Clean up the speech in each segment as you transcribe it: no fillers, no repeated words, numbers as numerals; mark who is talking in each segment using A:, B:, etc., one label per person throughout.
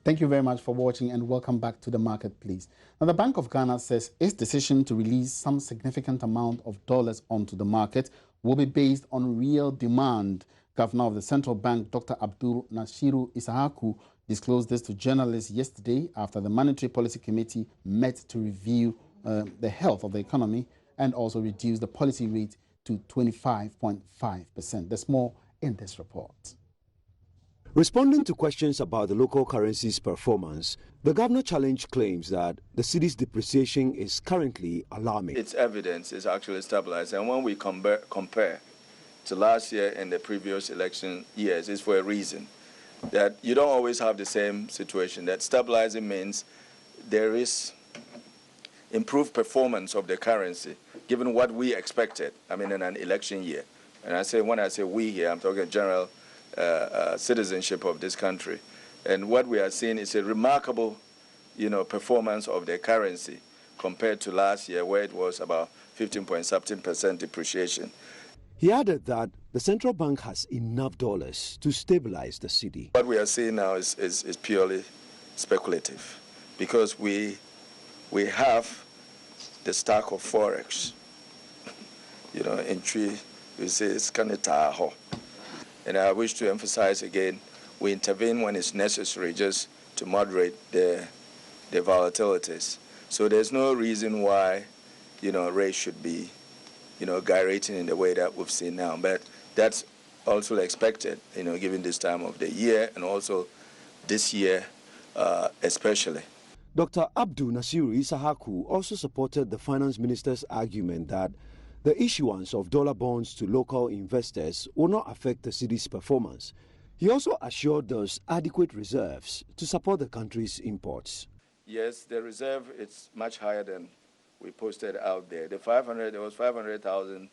A: Thank you very much for watching and welcome back to the marketplace. Now, the Bank of Ghana says its decision to release some significant amount of dollars onto the market will be based on real demand. Governor of the Central Bank, Dr. Abdul Nashiru Isahaku, disclosed this to journalists yesterday after the Monetary Policy Committee met to review the health of the economy and also reduce the policy rate to 25.5%. There's more in this report.
B: Responding to questions about the local currency's performance, the governor challenged claims that the cedi's depreciation is currently alarming.
C: Its evidence is actually stabilized, and when we compare to last year and the previous election years, it's for a reason. That you don't always have the same situation. That stabilizing means there is improved performance of the currency, given what we expected, in an election year. And when I say we here, I'm talking general citizenship of this country. And what we are seeing is a remarkable, performance of the currency compared to last year, where it was about 15.something% depreciation.
B: He added that the central bank has enough dollars to stabilize the cedi.
C: What we are seeing now is purely speculative, because we have the stock of forex. In tree, we say it's kind of taho. And I wish to emphasize again, we intervene when it's necessary just to moderate the volatilities. So there's no reason why, rates should be, gyrating in the way that we've seen now. But that's also expected, given this time of the year and also this year especially.
B: Dr. Abdul Nasiru Isahaku also supported the finance minister's argument that the issuance of dollar bonds to local investors will not affect the cedi's performance. He also assured there's adequate reserves to support the country's imports.
C: Yes, the reserve is much higher than we posted out there. There was $500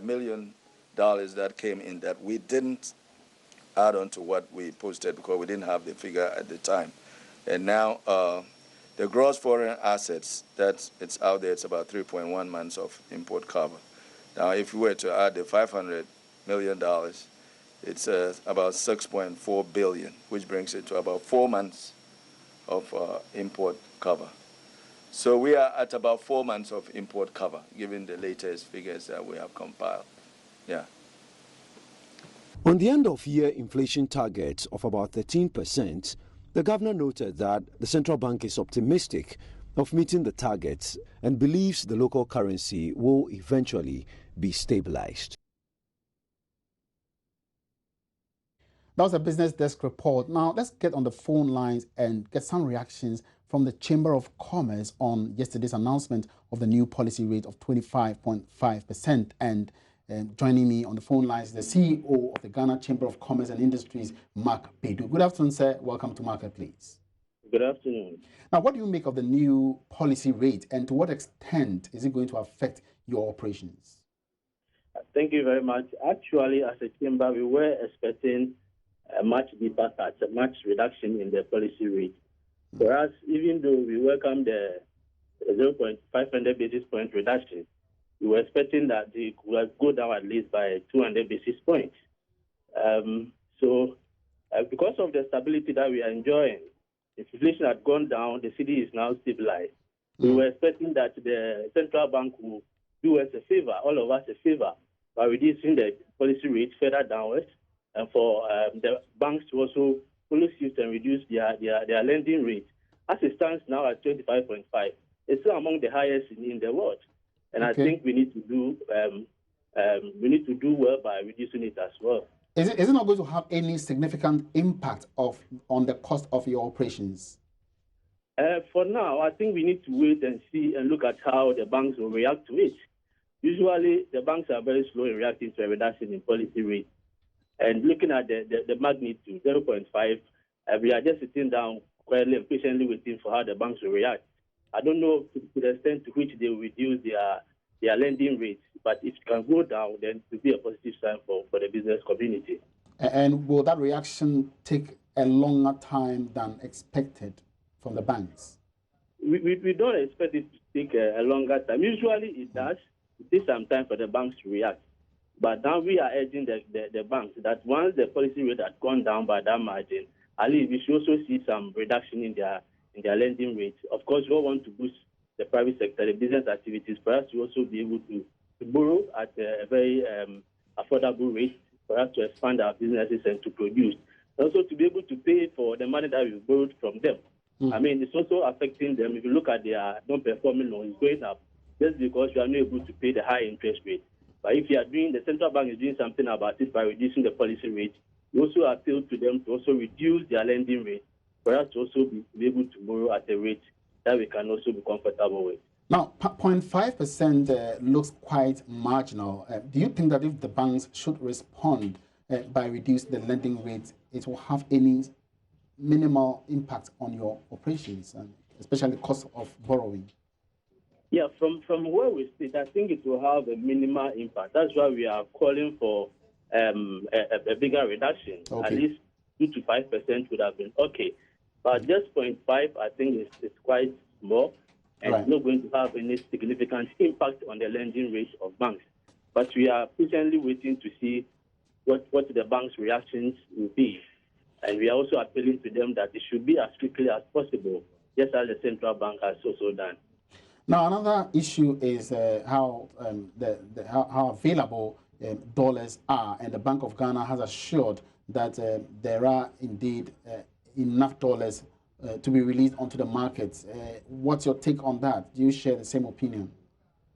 C: million that came in that we didn't add on to what we posted because we didn't have the figure at the time. And now the gross foreign assets that it's out there, it's about 3.1 months of import cover. Now, if we were to add the $500 million, it's about $6.4 billion, which brings it to about 4 months of import cover. So we are at about 4 months of import cover, given the latest figures that we have compiled. Yeah.
B: On the end-of-year inflation target of about 13%, the governor noted that the central bank is optimistic of meeting the targets and believes the local currency will eventually be stabilized.
A: That was a Business Desk report. Now, let's get on the phone lines and get some reactions from the Chamber of Commerce on yesterday's announcement of the new policy rate of 25.5%. And joining me on the phone lines is the CEO of the Ghana Chamber of Commerce and Industries, Mark Bedu. Good afternoon, sir. Welcome to Marketplace.
D: Good afternoon.
A: Now, what do you make of the new policy rate, and to what extent is it going to affect your operations?
D: Thank you very much. Actually, as a chamber, we were expecting a much deeper cut, a much reduction in the policy rate. For us, even though we welcome the 0.500 basis point reduction, we were expecting that it would go down at least by 200 basis points. Because of the stability that we are enjoying, if inflation had gone down, the cedi is now stabilized. We were expecting that the central bank will do us a favor, all of us a favor, by reducing the policy rate further downwards, and for the banks to also follow suit and reduce their lending rate. As it stands now at 25.5, it's still among the highest in the world, and I think we need to do well by reducing it as well.
A: Is it not going to have any significant impact on the cost of your operations?
D: For now, I think we need to wait and see and look at how the banks will react to it. Usually, the banks are very slow in reacting to a reduction in policy rate. And looking at the magnitude, 0.5, we are just sitting down quietly and patiently waiting for how the banks will react. I don't know to the extent to which they will reduce their lending rates, but if it can go down, then it will be a positive sign for the business community.
A: And will that reaction take a longer time than expected from the banks?
D: We don't expect it to take a longer time. Usually it does. It takes some time for the banks to react. But now we are urging the banks that once the policy rate has gone down by that margin, at least we should also see some reduction in their lending rates. Of course, we all want to boost the private sector, the business activities, for us to also be able to borrow at a very affordable rate, for us to expand our businesses and to produce. Also to be able to pay for the money that we borrowed from them. I mean, it's also affecting them. If you look at their non-performing loans, going up just because you are not able to pay the high interest rate. But if you are doing, the central bank is doing something about it by reducing the policy rate, we also appeal to them to also reduce their lending rate for us to also be able to borrow at a rate that we can also be comfortable with.
A: Now, 0.5% looks quite marginal. Do you think that if the banks should respond by reducing the lending rate, it will have any minimal impact on your operations, and especially cost of borrowing?
D: Yeah, from where we sit, I think it will have a minimal impact. That's why we are calling for a bigger reduction.
A: Okay.
D: At least 2 to 5% would have been okay. But just 0.5, I think it's quite small, and it's not going to have any significant impact on the lending rate of banks. But we are patiently waiting to see what the bank's reactions will be. And we are also appealing to them that it should be as quickly as possible, just as the central bank has also done.
A: Now, another issue is how available dollars are, and the Bank of Ghana has assured that there are indeed enough dollars to be released onto the markets. What's your take on that? Do you share the same opinion?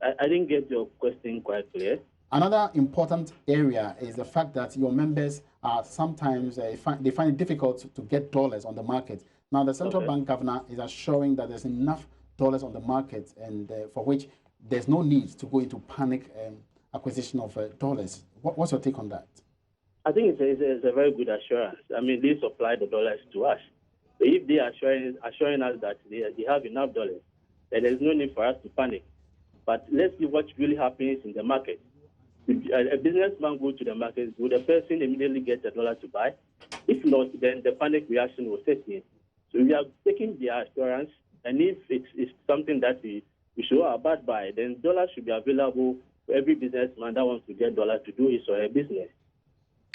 D: I didn't get your question quite clear.
A: Another important area is the fact that your members are sometimes, they find it difficult to get dollars on the market. Now, the central bank governor is assuring that there's enough dollars on the market, and for which there's no need to go into panic acquisition of dollars. What's your take on that?
D: I think it's a very good assurance. I mean, they supply the dollars to us. So if they are assuring us that they have enough dollars, then there's no need for us to panic. But let's see what really happens in the market. If a businessman goes to the market, would a person immediately get a dollar to buy? If not, then the panic reaction will set in. So we are taking the assurance, and if it's something that we should abide by, then dollars should be available for every businessman that wants to get dollars to do his or her business.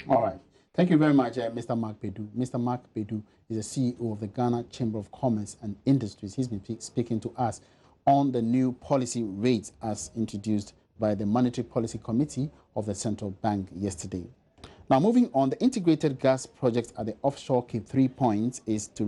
A: All right. Thank you very much, Mr. Mark Bedu. Mr. Mark Bedu is the CEO of the Ghana Chamber of Commerce and Industries. He's been speaking to us on the new policy rates as introduced by the Monetary Policy Committee of the Central Bank yesterday. Now, moving on, the integrated gas project at the offshore Cape 3 Point is to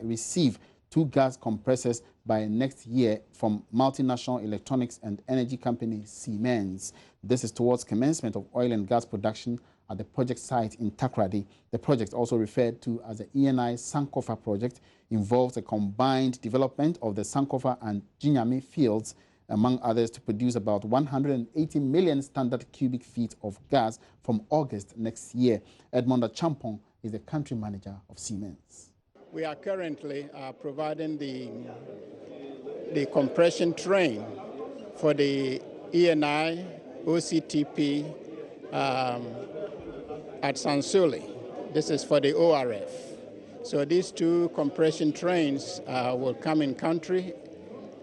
A: receive 2 gas compressors by next year from multinational electronics and energy company Siemens. This is towards commencement of oil and gas production at the project site in Takoradi. The project, also referred to as the ENI Sankofa project, involves a combined development of the Sankofa and Jinyame fields, among others, to produce about 180 million standard cubic feet of gas from August next year. Edmond Champong is the country manager of Siemens.
E: We are currently providing the compression train for the ENI OCTP at Sansuli. This is for the ORF. So these 2 compression trains will come in country,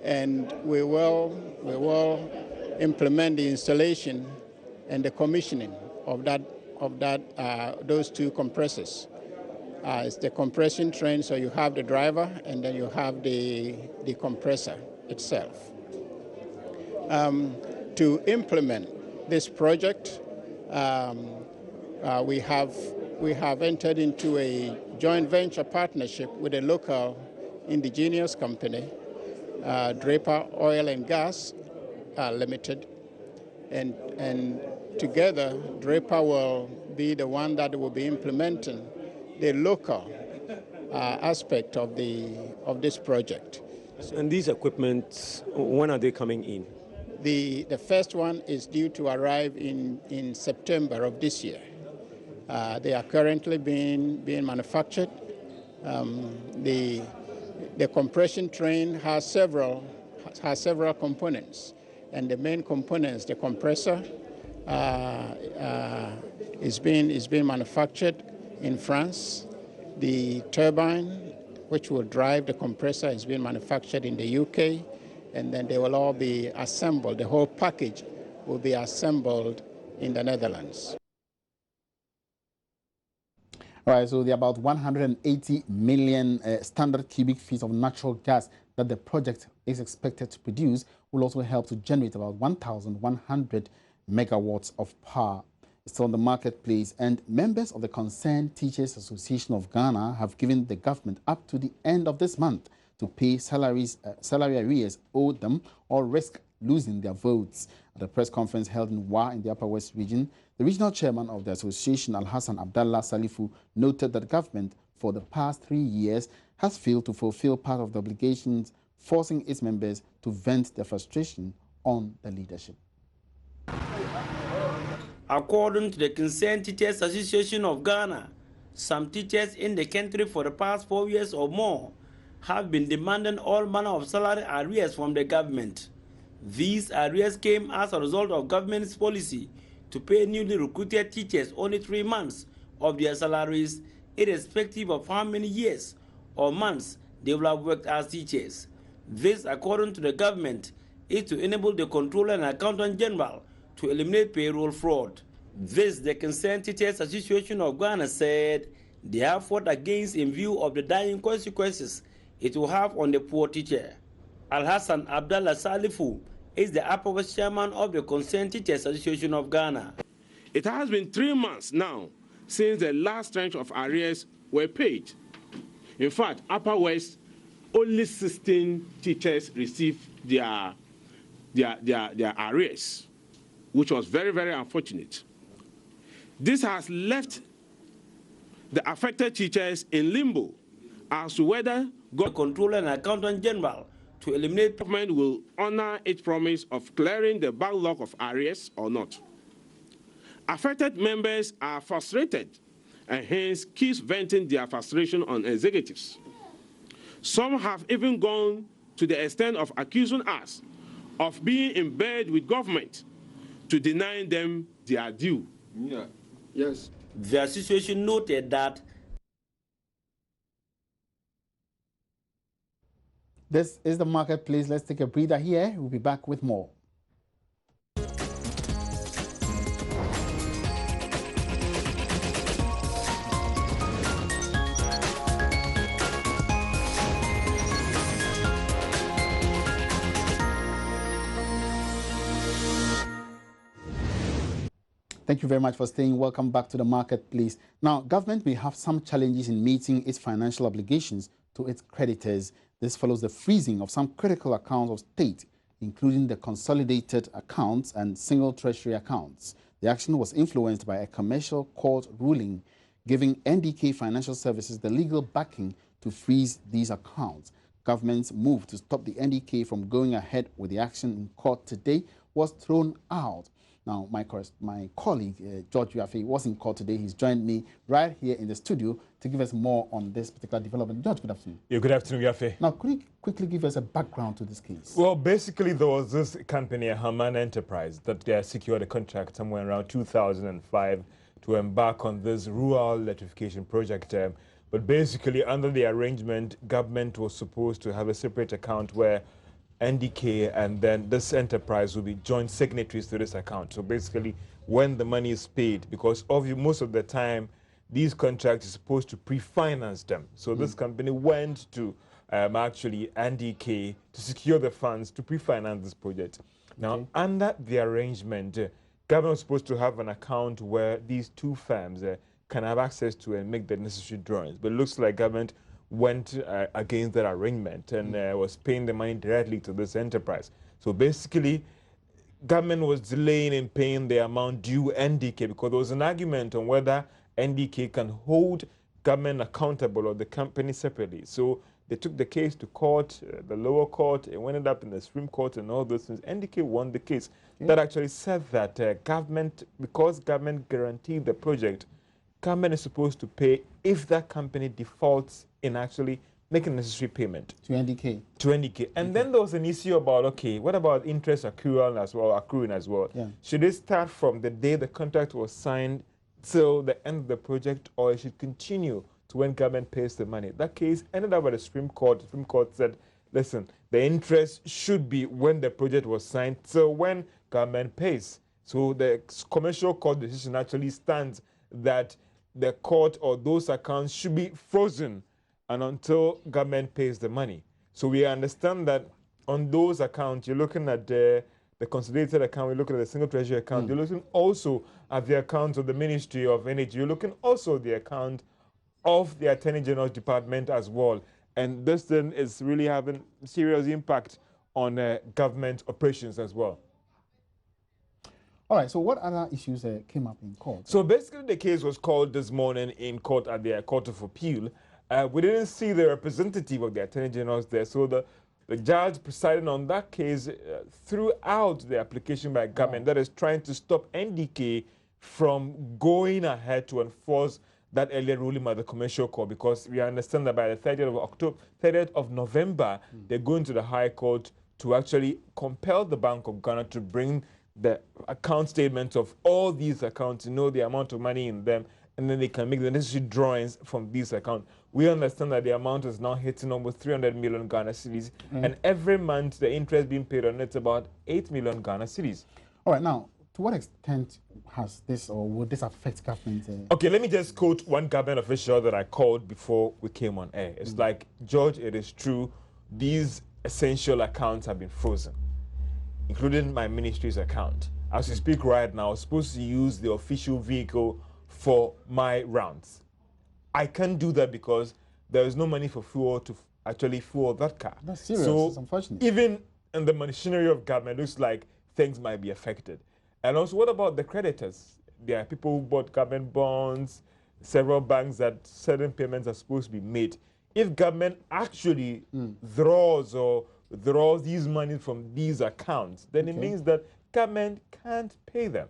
E: and we will implement the installation and the commissioning of those 2 compressors. It's the compression train, so you have the driver and then you have the compressor itself. To implement this project, we have entered into a joint venture partnership with a local indigenous company, Draper Oil and Gas Limited, and together Draper will be the one that will be implementing the local aspect of this project.
B: And these equipment, when are they coming in?
E: The first one is due to arrive in September of this year. They are currently being manufactured. The compression train has several components, and the main components, the compressor, is being manufactured in France. The turbine, which will drive the compressor, is being manufactured in the UK, and then they will all be assembled. The whole package will be assembled in the Netherlands.
A: All right, so the about 180 million standard cubic feet of natural gas that the project is expected to produce will also help to generate about 1,100 megawatts of power. It's on the marketplace, and members of the Concerned Teachers Association of Ghana have given the government up to the end of this month to pay salary arrears owed them or risk losing their votes. At a press conference held in Wa in the Upper West region, the regional chairman of the association, Al-Hassan Abdallah Salifu, noted that government for the past 3 years has failed to fulfill part of the obligations, forcing its members to vent their frustration on the leadership.
F: According to the Concerned Teachers Association of Ghana, some teachers in the country for the past 4 years or more have been demanding all manner of salary arrears from the government. These arrears came as a result of government's policy to pay newly recruited teachers only 3 months of their salaries, irrespective of how many years or months they will have worked as teachers. This, according to the government, is to enable the Controller and Accountant General to eliminate payroll fraud. This, the Concerned Teachers Association of Ghana said they have fought against in view of the dire consequences it will have on the poor teacher. Al-Hassan Abdallah Salifu is the Upper West chairman of the Concerned Teachers Association of Ghana.
G: It has been 3 months now since the last tranche of arrears were paid. In fact, Upper West, only 16 teachers received their arrears, which was very, very unfortunate. This has left the affected teachers in limbo as to whether
F: the Controller and Accountant General to eliminate
G: government will honor its promise of clearing the backlog of arrears or not. Affected members are frustrated and hence keep venting their frustration on executives. Some have even gone to the extent of accusing us of being in bed with government to deny them their due.
H: Yeah. Yes.
F: The association noted that
A: this is the marketplace. Let's take a breather here. We'll be back with more. Thank you very much for staying. Welcome back to the marketplace. Now, government may have some challenges in meeting its financial obligations to its creditors. This follows the freezing of some critical accounts of state, including the consolidated accounts and single treasury accounts. The action was influenced by a commercial court ruling giving NDK Financial Services the legal backing to freeze these accounts. Government's move to stop the NDK from going ahead with the action in court today was thrown out. Now, my colleague, George Yafe, was in court today. He's joined me right here in the studio to give us more on this particular development. George, good afternoon.
I: Yeah, good afternoon, Yafe.
A: Now, could you quickly give us a background to this case?
I: Well, basically, there was this company, a Haman Enterprise, that they secured a contract somewhere around 2005 to embark on this rural electrification project. But basically, under the arrangement, government was supposed to have a separate account where NDK and then this enterprise will be joint signatories to this account. So basically, when the money is paid, because most of the time, these contracts are supposed to pre-finance them. So this company went to actually NDK to secure the funds to pre-finance this project. Now, under the arrangement, government was supposed to have an account where these two firms can have access to and make the necessary drawings. But it looks like government went against that arrangement and was paying the money directly to this enterprise. So basically, government was delaying in paying the amount due NDK because there was an argument on whether NDK can hold government accountable or the company separately. So they took the case to court, the lower court, it ended up in the Supreme Court and all those things. NDK won the case. That actually said that government, because government guaranteed the project, government is supposed to pay if that company defaults in actually making necessary payment.
A: To NDK.
I: To NDK. And then there was an issue about, okay, what about interest accruing as well?
A: Yeah.
I: Should it start from the day the contract was signed till the end of the project, or it should continue to when government pays the money? That case ended up at the Supreme Court. The Supreme Court said, listen, the interest should be when the project was signed till when government pays. So the commercial court decision actually stands that the court or those accounts should be frozen and until government pays the money. So we understand that on those accounts, you're looking at the consolidated account, we're looking at the single treasury account, you're looking also at the accounts of the Ministry of Energy, you're looking also at the account of the Attorney General's Department as well. And this then is really having serious impact on government operations as well.
A: All right, so what other issues came up in court?
I: So basically the case was called this morning in court at the Court of Appeal. We didn't see the representative of the Attorney General there, so the judge presiding on that case threw out the application by government that is trying to stop NDK from going ahead to enforce that earlier ruling by the Commercial Court, because we understand that by the 30th of November, they're going to the High Court to actually compel the Bank of Ghana to bring the account statements of all these accounts, to know the amount of money in them, and then they can make the necessary drawings from these accounts. We understand that the amount is now hitting almost 300 million Ghana cedis, and every month the interest being paid on it's about 8 million Ghana cedis.
A: All right, now, to what extent has this or would this affect government?
I: Okay, let me just quote one government official that I called before we came on air. It's like, George, it is true, these essential accounts have been frozen, including my ministry's account. As we speak right now, I'm supposed to use the official vehicle for my rounds. I can't do that because there is no money for fuel to actually fuel that car.
A: That's serious.
I: So
A: it's unfortunate.
I: even in the machinery of government, it looks like things might be affected. And also, what about the creditors? There are people who bought government bonds, several banks that certain payments are supposed to be made. If government actually draws these money from these accounts, then it means that government can't pay them.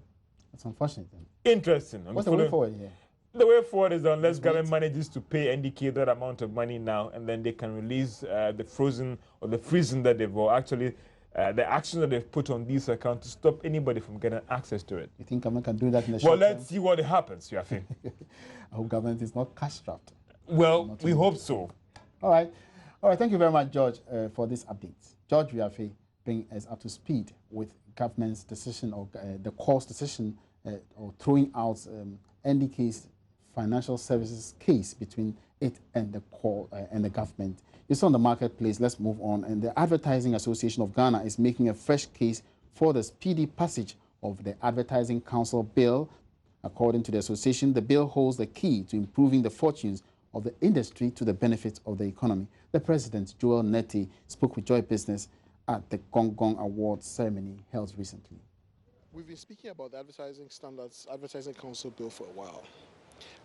A: It's unfortunate. Then.
I: Interesting.
A: What's the way forward here?
I: The way forward is that unless government manages to pay NDK that amount of money now, and then they can release the frozen or the freezing that they've, or actually the action that they've put on these accounts to stop anybody from getting access to it.
A: You think government can do that in the short
I: Well,
A: term?
I: let's see what happens, Yafi.
A: I hope government is not cash-strapped.
I: Well, we hope so.
A: All right. Thank you very much, George, for this update. George Wiafe bring us up to speed with government's decision or the court's decision or throwing out NDK's financial services case between it and the court and the government. It's on the marketplace. Let's move on. And the Advertising Association of Ghana is making a fresh case for the speedy passage of the Advertising Council Bill. According to the association, the bill holds the key to improving the fortunes of the industry to the benefit of the economy. The president, Joel Neti, spoke with Joy Business at the Gong Gong Awards ceremony held recently.
H: We've been speaking about the Advertising Standards, Advertising Council Bill for a while.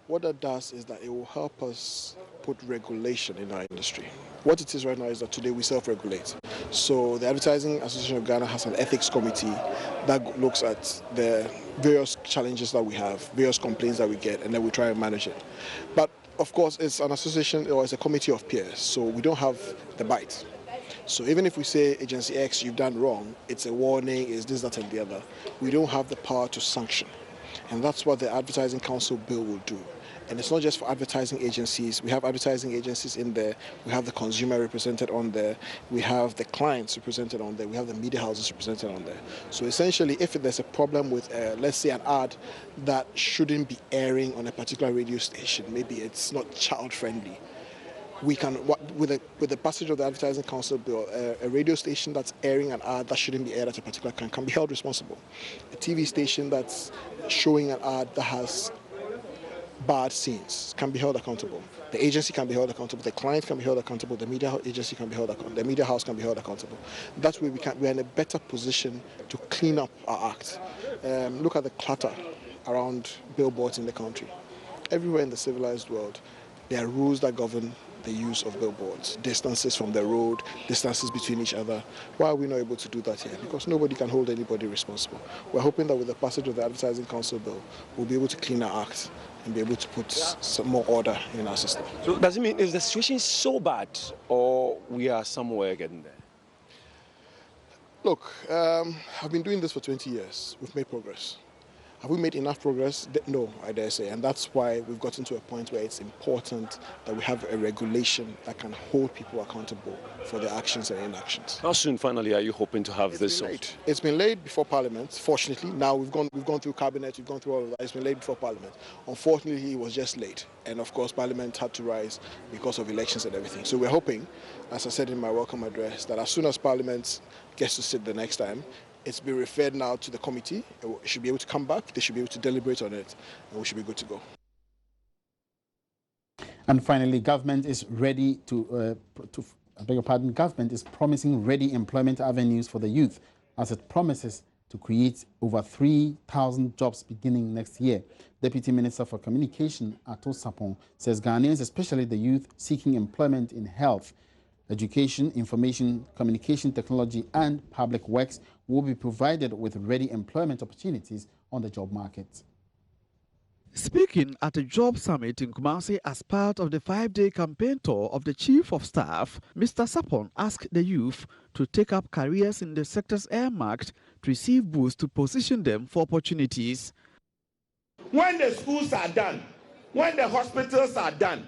H: What that does is that it will help us put regulation in our industry. What it is right now is that today we self-regulate. So the Advertising Association of Ghana has an ethics committee that looks at the various challenges that we have, various complaints that we get, and then we try and manage it. But of course, it's an association or it's a committee of peers, so we don't have the bite. So even if we say Agency X, you've done wrong, it's a warning, it's this, that, and the other, we don't have the power to sanction. And that's what the Advertising Council Bill will do. And it's not just for advertising agencies. We have advertising agencies in there. We have the consumer represented on there. We have the clients represented on there. We have the media houses represented on there. So essentially, if there's a problem with, let's say, an ad that shouldn't be airing on a particular radio station, maybe it's not child-friendly, we can, with the passage of the Advertising Council Bill, a radio station that's airing an ad that shouldn't be aired at a particular time can be held responsible. A TV station that's showing an ad that has bad scenes can be held accountable. The agency can be held accountable. The client can be held accountable. The media agency can be held accountable. The media house can be held accountable. That way we're in a better position to clean up our act. Look at the clutter around billboards in the country. Everywhere in the civilized world, there are rules that govern the use of billboards, distances from the road, distances between each other. Why are we not able to do that here? Because nobody can hold anybody responsible. We're hoping that with the passage of the Advertising Council Bill, we'll be able to clean our act and be able to put some more order in our system.
B: So does it mean, is the situation so bad or we are somewhere getting there?
H: Look, I've been doing this for 20 years. We've made progress. Have we made enough progress? No, I dare say. And that's why we've gotten to a point where it's important that we have a regulation that can hold people accountable for their actions and inactions.
B: How soon, finally, are you hoping to have this?
H: It's been laid before Parliament. Fortunately, now we've gone through Cabinet, we've gone through all of that. It's been laid before Parliament. Unfortunately, it was just late. And of course, Parliament had to rise because of elections and everything. So we're hoping, as I said in my welcome address, that as soon as Parliament gets to sit the next time, it's been referred now to the committee. It should be able to come back. They should be able to deliberate on it, and we should be good to go.
A: And finally, government is ready I beg your pardon, government is promising ready employment avenues for the youth as it promises to create over 3,000 jobs beginning next year. Deputy Minister for Communication, Ato Sapon, says Ghanaians, especially the youth seeking employment in health, education, information, communication technology, and public works will be provided with ready employment opportunities on the job market.
J: Speaking at a job summit in Kumasi as part of the 5-day campaign tour of the Chief of Staff, Mr. Sapon asked the youth to take up careers in the sectors earmarked to receive boosts to position them for opportunities.
G: When the schools are done, when the hospitals are done,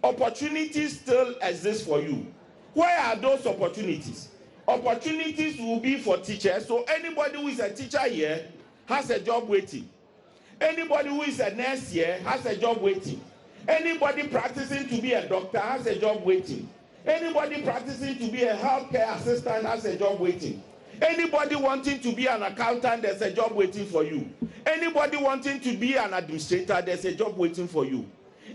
G: opportunities still exist for you. Where are those opportunities? Opportunities will be for teachers. So anybody who is a teacher here has a job waiting. Anybody who is a nurse here has a job waiting. Anybody practicing to be a doctor has a job waiting. Anybody practicing to be a healthcare assistant has a job waiting. Anybody wanting to be an accountant, there's a job waiting for you. Anybody wanting to be an administrator, there's a job waiting for you.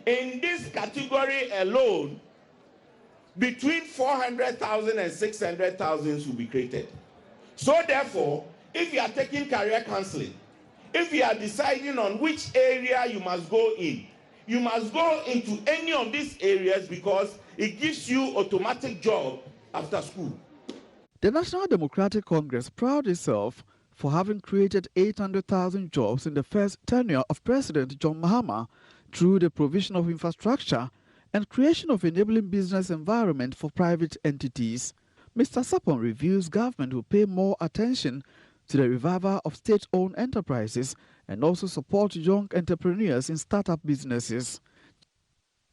G: In this category alone, between 400,000 and 600,000 will be created. So therefore, if you are taking career counseling, if you are deciding on which area you must go in, you must go into any of these areas because it gives you automatic job after school.
J: The National Democratic Congress proud itself for having created 800,000 jobs in the first tenure of President John Mahama through the provision of infrastructure and creation of enabling business environment for private entities. Mr. Sapon reviews government will pay more attention to the revival of state-owned enterprises and also support young entrepreneurs in startup businesses.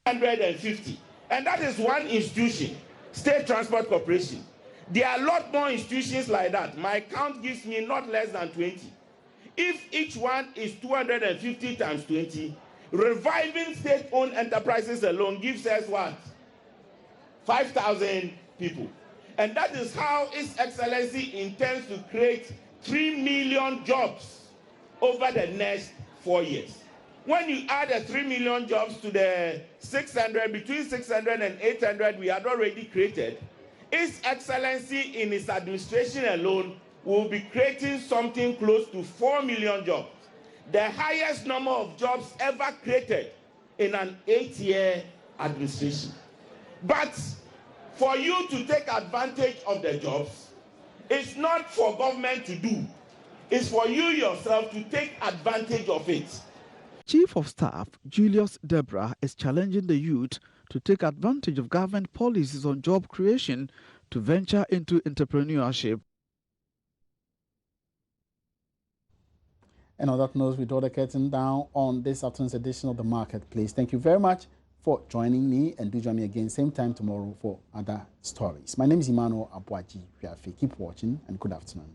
G: 150, and that is one institution, State Transport Corporation. There are a lot more institutions like that. My count gives me not less than 20. If each one is 250 times 20, reviving state-owned enterprises alone gives us what? 5,000 people. And that is how His Excellency intends to create 3 million jobs over the next 4 years. When you add the 3 million jobs to the 600, between 600 and 800 we had already created, His Excellency in his administration alone will be creating something close to 4 million jobs, the highest number of jobs ever created in an 8-year administration. But for you to take advantage of the jobs, it's not for government to do. It's for you yourself to take advantage of it.
J: Chief of Staff Julius Debra is challenging the youth to take advantage of government policies on job creation to venture into entrepreneurship.
A: And on that note, we draw the curtain down on this afternoon's edition of The Marketplace. Thank you very much for joining me, and do join me again same time tomorrow for other stories. My name is Emmanuel Abuaji. Keep watching and good afternoon.